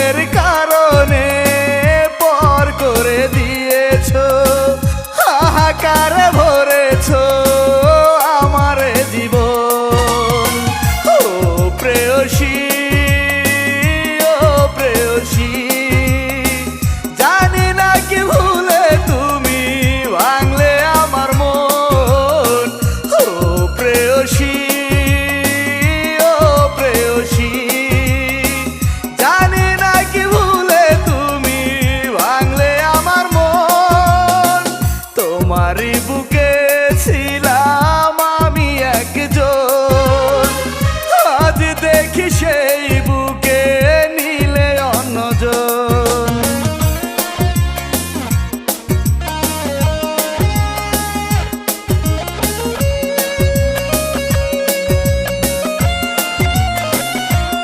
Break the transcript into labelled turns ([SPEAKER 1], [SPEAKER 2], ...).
[SPEAKER 1] ভুলের কারণে পর করে দিয়েছো, হাহাকার ভরেছো আমার জীবন। ও প্রেয়সী, ও প্রেয়সী, জানি না কি ভুলে তুমি ভাঙলে আমার মন। ও প্রেয়সী, ও প্রেয়সী, জানি না কি ভুলে তুমি ভাঙলে আমার মন। তোমারই বুকে ছিলাম আমি একজন, আজ দেখি সেই বুক